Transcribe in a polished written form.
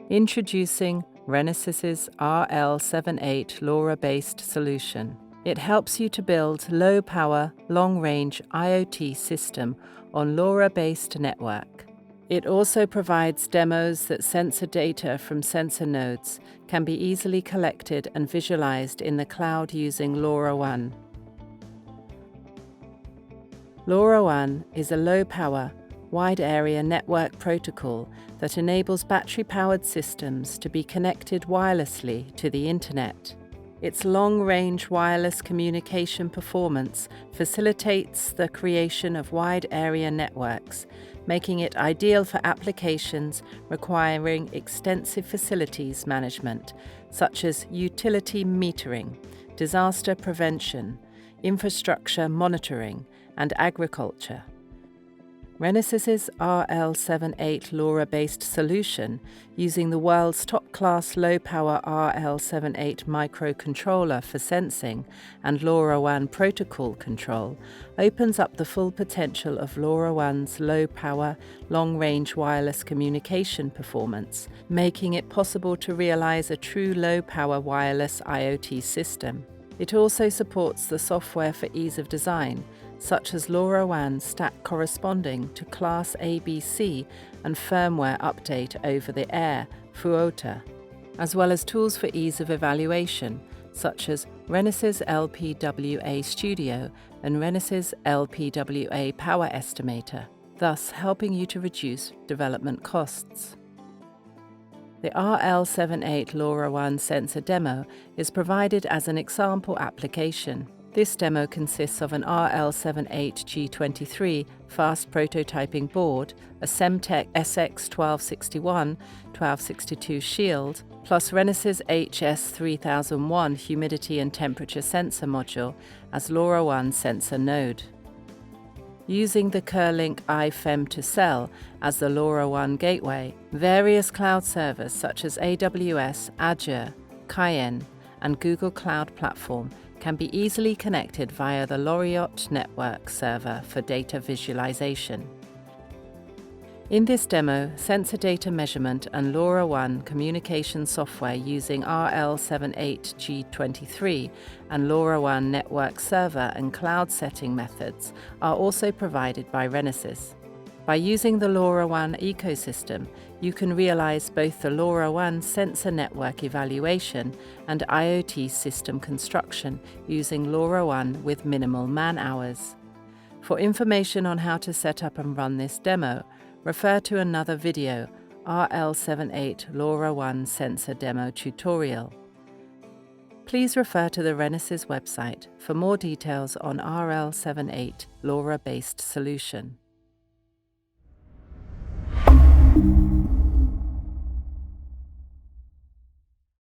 Introducing Renesas's RL78 LoRa-based solution. It helps you to build low-power, long-range IoT system on LoRa-based network. It also provides demos that sensor data from sensor nodes can be easily collected and visualized in the cloud using LoRaWAN. LoRaWAN is a low-power, wide-area network protocol that enables battery-powered systems to be connected wirelessly to the Internet. Its long-range wireless communication performance facilitates the creation of wide-area networks, making it ideal for applications requiring extensive facilities management, such as utility metering, disaster prevention, infrastructure monitoring, and agriculture. Renesas's RL78 LoRa-based solution, using the world's top-class low-power RL78 microcontroller for sensing and LoRaWAN protocol control, opens up the full potential of LoRaWAN's low-power, long-range wireless communication performance, making it possible to realize a true low-power wireless IoT system. It also supports the software for ease of design, such as LoRaWAN stack corresponding to Class ABC and firmware update over the air, FUOTA, as well as tools for ease of evaluation, such as Renesas LPWA Studio and Renesas LPWA Power Estimator, thus helping you to reduce development costs. The RL78 LoRaWAN sensor demo is provided as an example application. This demo consists of an RL78G23 fast prototyping board, a Semtech SX1261-1262 shield, plus Renesas HS3001 humidity and temperature sensor module as LoRaWAN sensor node. Using the Kerlink iFEM2Cell as the LoRaWAN gateway, various cloud servers such as AWS, Azure, Cayenne, and Google Cloud Platform can be easily connected via the LoRaWAN network server for data visualization. In this demo, sensor data measurement and LoRaWAN communication software using RL78G23 and LoRaWAN network server and cloud setting methods are also provided by Renesas. By using the LoRaWAN ecosystem, you can realize both the LoRaWAN sensor network evaluation and IoT system construction using LoRaWAN with minimal man-hours. For information on how to set up and run this demo, refer to another video, RL78 LoRaWAN Sensor Demo Tutorial. Please refer to the Renesas website for more details on RL78 LoRa-based solution.